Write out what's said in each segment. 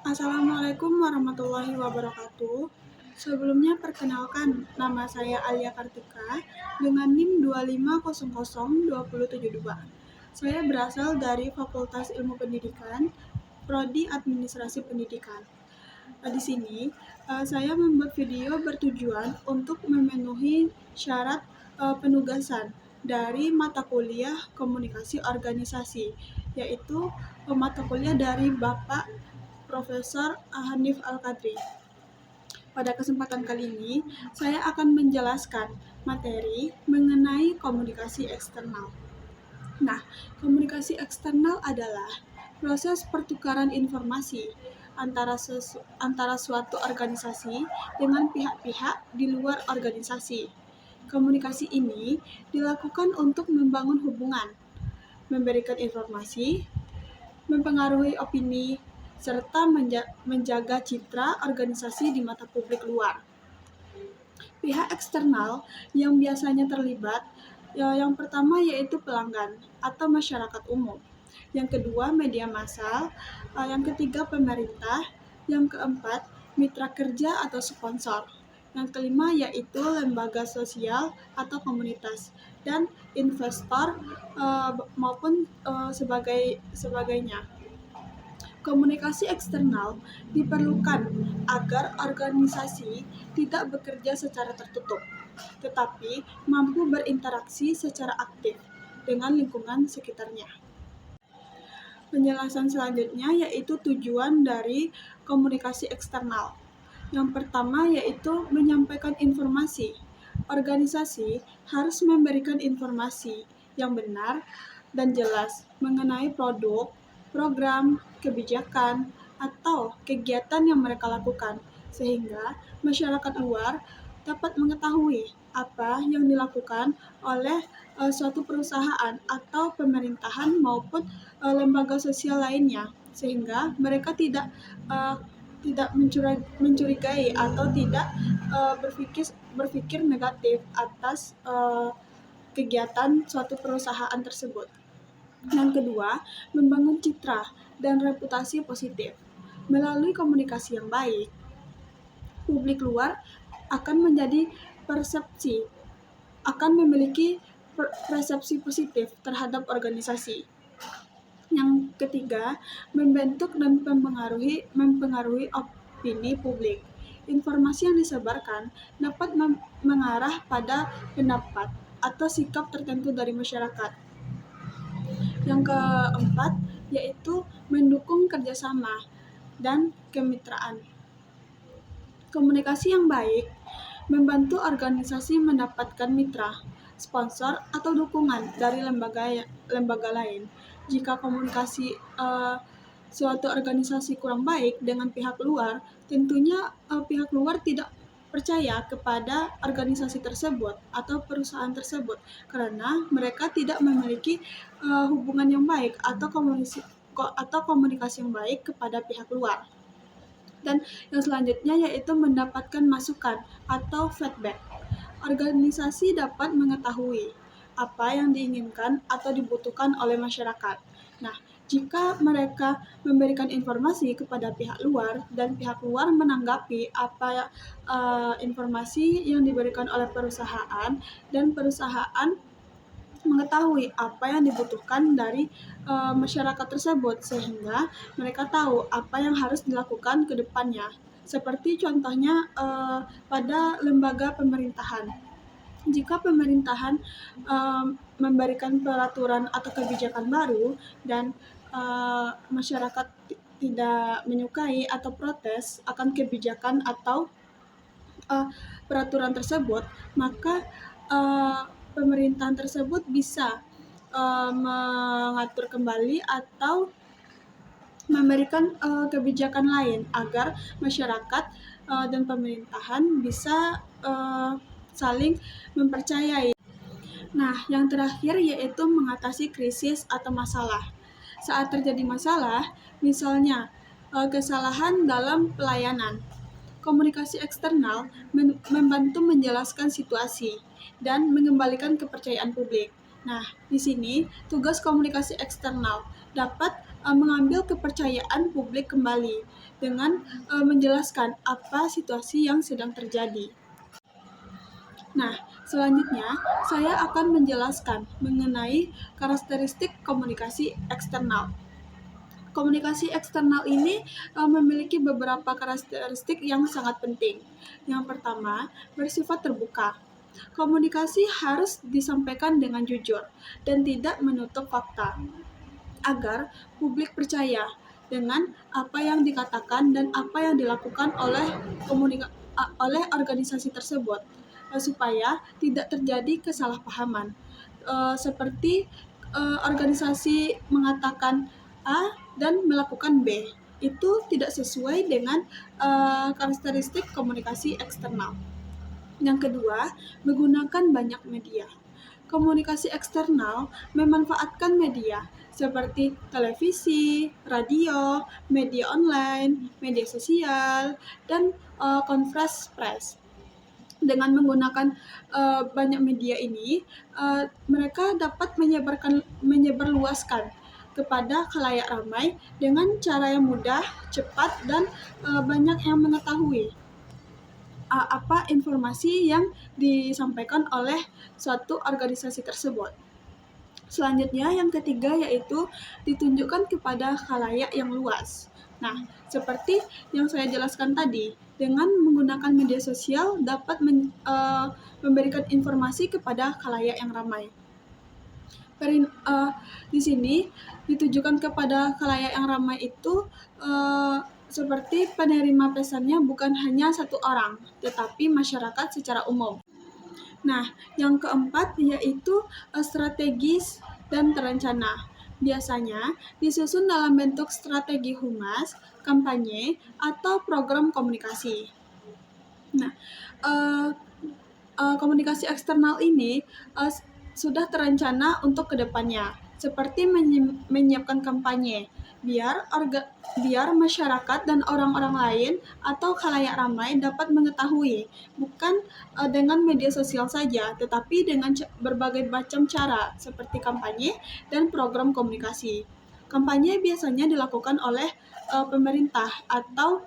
Assalamualaikum warahmatullahi wabarakatuh. Sebelumnya perkenalkan, nama saya Alia Kartika dengan NIM 2500272. Saya berasal dari Fakultas Ilmu Pendidikan, Prodi Administrasi Pendidikan. Di sini saya membuat video bertujuan untuk memenuhi syarat penugasan dari mata kuliah Komunikasi Organisasi, yaitu mata kuliah dari Bapak Profesor Hanif Al-Qadri. Pada kesempatan kali ini, saya akan menjelaskan materi mengenai komunikasi eksternal. Nah, komunikasi eksternal adalah proses pertukaran informasi antara suatu organisasi dengan pihak-pihak di luar organisasi. Komunikasi ini dilakukan untuk membangun hubungan, memberikan informasi, mempengaruhi opini, serta menjaga citra organisasi di mata publik luar. Pihak eksternal yang biasanya terlibat, yang pertama yaitu pelanggan atau masyarakat umum, yang kedua media massal, yang ketiga pemerintah, yang keempat mitra kerja atau sponsor, yang kelima yaitu lembaga sosial atau komunitas, dan investor maupun sebagainya. Komunikasi eksternal diperlukan agar organisasi tidak bekerja secara tertutup, tetapi mampu berinteraksi secara aktif dengan lingkungan sekitarnya. Penjelasan selanjutnya yaitu tujuan dari komunikasi eksternal. Yang pertama yaitu menyampaikan informasi. Organisasi harus memberikan informasi yang benar dan jelas mengenai produk, program, kebijakan, atau kegiatan yang mereka lakukan, sehingga masyarakat luar dapat mengetahui apa yang dilakukan oleh suatu perusahaan atau pemerintahan maupun lembaga sosial lainnya, sehingga mereka tidak mencurigai atau tidak berpikir negatif atas kegiatan suatu perusahaan tersebut. Yang kedua, membangun citra dan reputasi positif. Melalui komunikasi yang baik, publik luar akan memiliki persepsi positif terhadap organisasi. Yang ketiga, membentuk dan mempengaruhi opini publik. Informasi yang disebarkan dapat mengarah pada pendapat atau sikap tertentu dari masyarakat. Yang keempat, yaitu mendukung kerjasama dan kemitraan. Komunikasi yang baik membantu organisasi mendapatkan mitra, sponsor, atau dukungan dari lembaga lain. Jika komunikasi suatu organisasi kurang baik dengan pihak luar, tentunya pihak luar tidak percaya kepada organisasi tersebut atau perusahaan tersebut karena mereka tidak memiliki hubungan yang baik atau komunikasi yang baik kepada pihak luar. Dan yang selanjutnya yaitu mendapatkan masukan atau feedback. Organisasi dapat mengetahui apa yang diinginkan atau dibutuhkan oleh masyarakat. Nah, jika mereka memberikan informasi kepada pihak luar dan pihak luar menanggapi apa informasi yang diberikan oleh perusahaan dan perusahaan mengetahui apa yang dibutuhkan dari masyarakat tersebut sehingga mereka tahu apa yang harus dilakukan ke depannya. Seperti contohnya pada lembaga pemerintahan. Jika pemerintahan memberikan peraturan atau kebijakan baru dan masyarakat tidak menyukai atau protes akan kebijakan atau peraturan tersebut, maka pemerintahan tersebut bisa mengatur kembali atau memberikan kebijakan lain agar masyarakat dan pemerintahan bisa saling mempercayai. Nah, yang terakhir yaitu mengatasi krisis atau masalah. Saat terjadi masalah, misalnya kesalahan dalam pelayanan, komunikasi eksternal membantu menjelaskan situasi dan mengembalikan kepercayaan publik. Nah, di sini tugas komunikasi eksternal dapat mengambil kepercayaan publik kembali dengan menjelaskan apa situasi yang sedang terjadi. Nah, selanjutnya saya akan menjelaskan mengenai karakteristik komunikasi eksternal. Komunikasi eksternal ini memiliki beberapa karakteristik yang sangat penting. Yang pertama, bersifat terbuka. Komunikasi harus disampaikan dengan jujur dan tidak menutup fakta, agar publik percaya dengan apa yang dikatakan dan apa yang dilakukan oleh organisasi tersebut, supaya tidak terjadi kesalahpahaman. Seperti organisasi mengatakan A dan melakukan B, itu tidak sesuai dengan karakteristik komunikasi eksternal. Yang kedua, menggunakan banyak media. Komunikasi eksternal memanfaatkan media seperti televisi, radio, media online, media sosial, dan konferensi pers. Dengan menggunakan banyak media ini, mereka dapat menyebarluaskan kepada khalayak ramai dengan cara yang mudah, cepat, dan banyak yang mengetahui apa informasi yang disampaikan oleh suatu organisasi tersebut. Selanjutnya, yang ketiga yaitu ditunjukkan kepada khalayak yang luas. Nah, seperti yang saya jelaskan tadi, dengan menggunakan media sosial dapat memberikan informasi kepada khalayak yang ramai. Di sini ditujukan kepada khalayak yang ramai itu seperti penerima pesannya bukan hanya satu orang, tetapi masyarakat secara umum. Nah, yang keempat yaitu strategis dan terencana. Biasanya disusun dalam bentuk strategi humas, kampanye, atau program komunikasi. Nah, komunikasi eksternal ini sudah terencana untuk kedepannya, seperti menyiapkan kampanye, biar masyarakat dan orang-orang lain atau khalayak ramai dapat mengetahui, bukan dengan media sosial saja, tetapi dengan berbagai macam cara, seperti kampanye dan program komunikasi. Kampanye biasanya dilakukan oleh pemerintah atau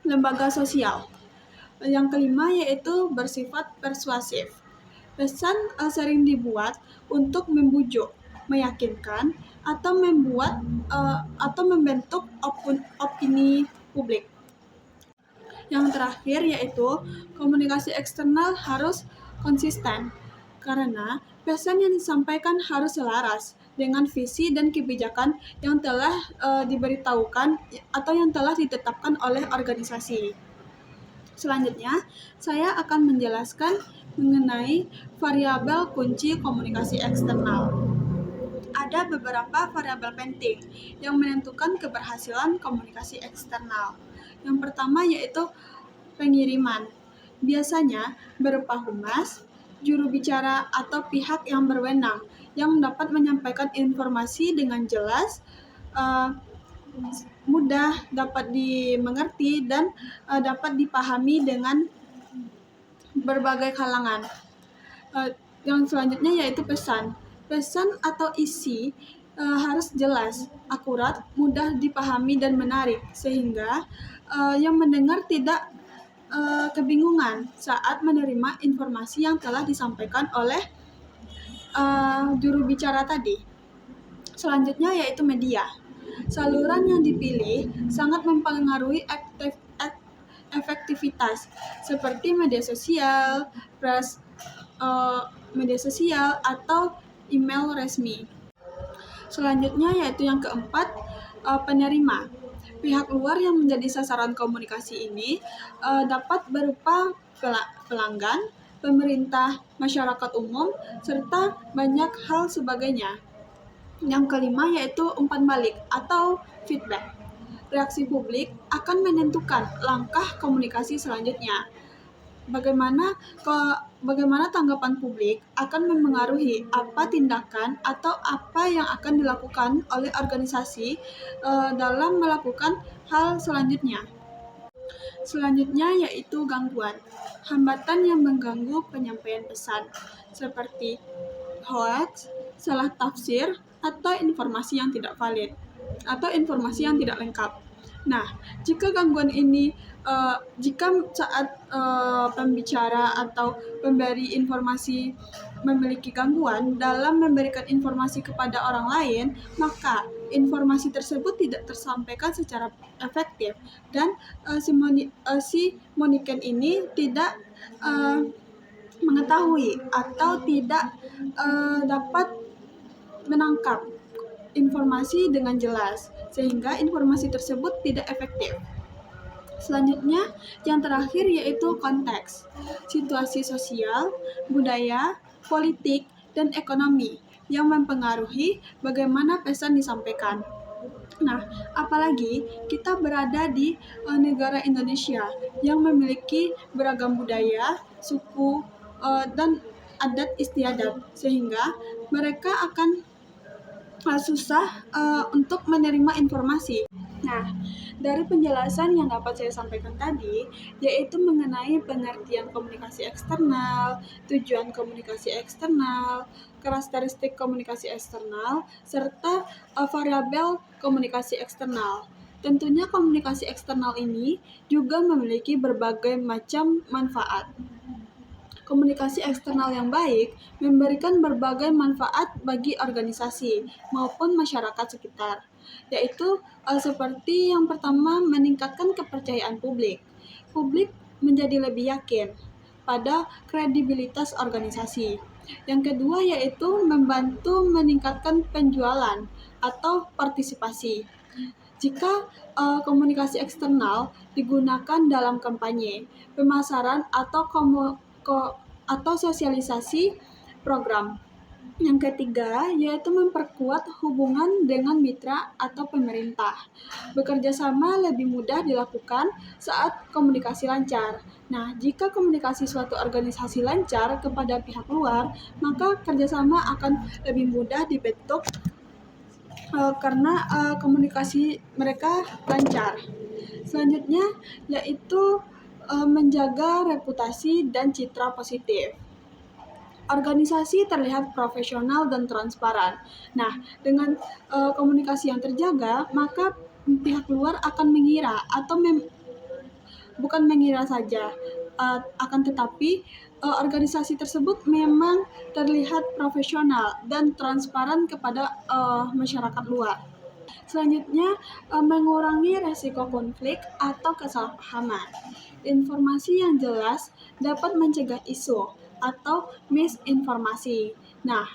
lembaga sosial. Yang kelima yaitu bersifat persuasif. Pesan sering dibuat untuk membujuk, meyakinkan, atau membentuk opini publik. Yang terakhir yaitu komunikasi eksternal harus konsisten, karena pesan yang disampaikan harus selaras dengan visi dan kebijakan yang telah diberitahukan atau yang telah ditetapkan oleh organisasi. Selanjutnya, saya akan menjelaskan mengenai variabel kunci komunikasi eksternal. Ada beberapa variabel penting yang menentukan keberhasilan komunikasi eksternal. Yang pertama yaitu pengiriman. Biasanya berupa humas, juru bicara atau pihak yang berwenang yang dapat menyampaikan informasi dengan jelas, mudah, dapat dimengerti, dan dapat dipahami dengan berbagai kalangan. Yang selanjutnya yaitu pesan. Pesan atau isi harus jelas, akurat, mudah dipahami, dan menarik, sehingga yang mendengar tidak kebingungan saat menerima informasi yang telah disampaikan oleh juru bicara tadi. Selanjutnya yaitu media. Saluran yang dipilih sangat mempengaruhi efektivitas, seperti media sosial, media sosial, atau email resmi. Selanjutnya yaitu yang keempat, penerima. Pihak luar yang menjadi sasaran komunikasi ini dapat berupa pelanggan, pemerintah, masyarakat umum, serta banyak hal sebagainya. Yang kelima yaitu umpan balik atau feedback. Reaksi publik akan menentukan langkah komunikasi selanjutnya. Bagaimana tanggapan publik akan memengaruhi apa tindakan atau apa yang akan dilakukan oleh organisasi dalam melakukan hal selanjutnya. Selanjutnya yaitu gangguan. Hambatan yang mengganggu penyampaian pesan, seperti hoax, salah tafsir, atau informasi yang tidak valid. atau informasi yang tidak lengkap. Nah, jika gangguan ini jika saat pembicara atau pemberi informasi memiliki gangguan dalam memberikan informasi kepada orang lain, maka informasi tersebut tidak tersampaikan secara efektif dan si moniken ini tidak mengetahui atau tidak dapat menangkap informasi dengan jelas, sehingga informasi tersebut tidak efektif. Selanjutnya, yang terakhir yaitu konteks, situasi sosial, budaya, politik, dan ekonomi yang mempengaruhi bagaimana pesan disampaikan. Nah, apalagi kita berada di negara Indonesia yang memiliki beragam budaya, suku, dan adat istiadat, sehingga mereka akan susah untuk menerima informasi. Nah, dari penjelasan yang dapat saya sampaikan tadi, yaitu mengenai pengertian komunikasi eksternal, tujuan komunikasi eksternal, karakteristik komunikasi eksternal, serta variabel komunikasi eksternal. Tentunya komunikasi eksternal ini juga memiliki berbagai macam manfaat. Komunikasi eksternal yang baik memberikan berbagai manfaat bagi organisasi maupun masyarakat sekitar, yaitu seperti yang pertama, meningkatkan kepercayaan publik. Publik menjadi lebih yakin pada kredibilitas organisasi. Yang kedua yaitu membantu meningkatkan penjualan atau partisipasi. Jika komunikasi eksternal digunakan dalam kampanye, pemasaran atau sosialisasi program. Yang ketiga yaitu memperkuat hubungan dengan mitra atau pemerintah. Bekerja sama lebih mudah dilakukan saat komunikasi lancar. Nah, jika komunikasi suatu organisasi lancar kepada pihak luar, maka kerjasama akan lebih mudah dibentuk karena komunikasi mereka lancar. Selanjutnya yaitu menjaga reputasi dan citra positif. Organisasi terlihat profesional dan transparan. Nah, dengan komunikasi yang terjaga, maka pihak luar akan mengira atau bukan mengira saja, akan tetapi organisasi tersebut memang terlihat profesional dan transparan kepada masyarakat luar. Selanjutnya, mengurangi resiko konflik atau kesalahpahaman. Informasi yang jelas dapat mencegah isu atau misinformasi. Nah,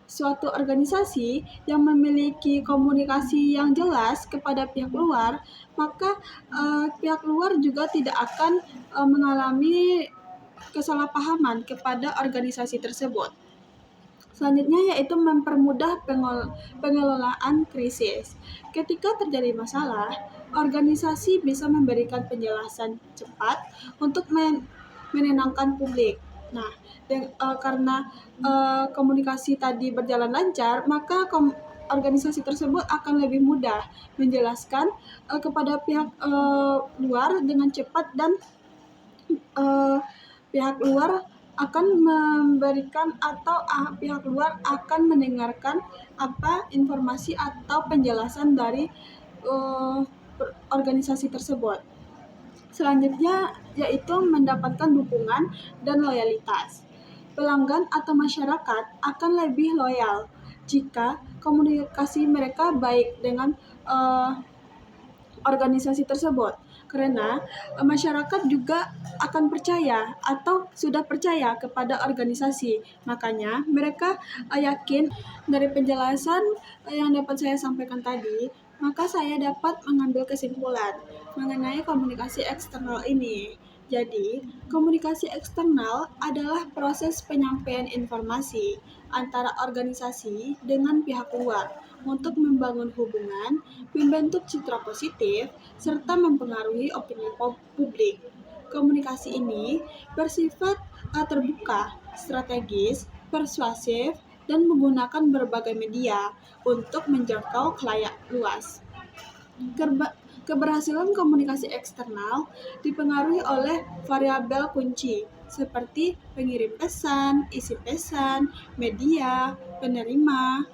suatu organisasi yang memiliki komunikasi yang jelas kepada pihak luar, maka pihak luar juga tidak akan mengalami kesalahpahaman kepada organisasi tersebut. Selanjutnya yaitu mempermudah pengelolaan krisis. Ketika terjadi masalah, organisasi bisa memberikan penjelasan cepat untuk menenangkan publik. Nah, karena komunikasi tadi berjalan lancar, maka organisasi tersebut akan lebih mudah menjelaskan kepada pihak luar dengan cepat dan pihak luar akan memberikan atau pihak luar akan mendengarkan apa informasi atau penjelasan dari organisasi tersebut. Selanjutnya yaitu mendapatkan dukungan dan loyalitas. Pelanggan atau masyarakat akan lebih loyal jika komunikasi mereka baik dengan organisasi tersebut, karena masyarakat juga akan percaya atau sudah percaya kepada organisasi. Makanya mereka yakin. Dari penjelasan yang dapat saya sampaikan tadi, maka saya dapat mengambil kesimpulan mengenai komunikasi eksternal ini. Jadi, komunikasi eksternal adalah proses penyampaian informasi antara organisasi dengan pihak luar untuk membangun hubungan, membentuk citra positif, serta mempengaruhi opini publik. Komunikasi ini bersifat terbuka, strategis, persuasif, dan menggunakan berbagai media untuk menjangkau khalayak luas. Keberhasilan komunikasi eksternal dipengaruhi oleh variabel kunci seperti pengirim pesan, isi pesan, media, penerima,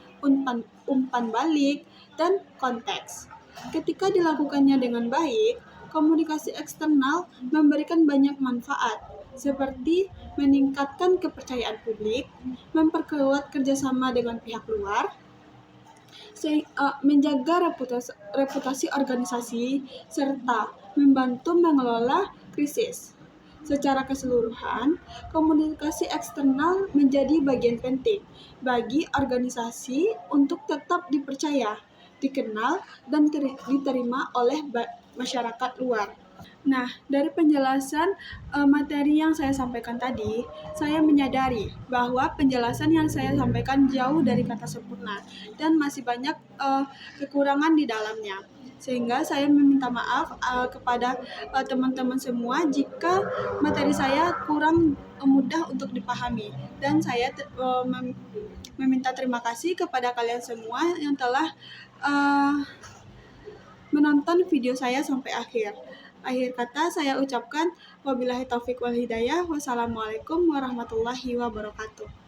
umpan balik, dan konteks. Ketika dilakukannya dengan baik, komunikasi eksternal memberikan banyak manfaat, seperti meningkatkan kepercayaan publik, memperkuat kerjasama dengan pihak luar, menjaga reputasi organisasi, serta membantu mengelola krisis. Secara keseluruhan, komunikasi eksternal menjadi bagian penting bagi organisasi untuk tetap dipercaya, dikenal, dan diterima oleh masyarakat luar. Nah, dari penjelasan materi yang saya sampaikan tadi, saya menyadari bahwa penjelasan yang saya sampaikan jauh dari kata sempurna dan masih banyak kekurangan di dalamnya. Sehingga saya meminta maaf kepada teman-teman semua jika materi saya kurang mudah untuk dipahami. Dan saya meminta terima kasih kepada kalian semua yang telah menonton video saya sampai akhir. Akhir kata saya ucapkan wabillahi taufik wal hidayah. Wassalamualaikum warahmatullahi wabarakatuh.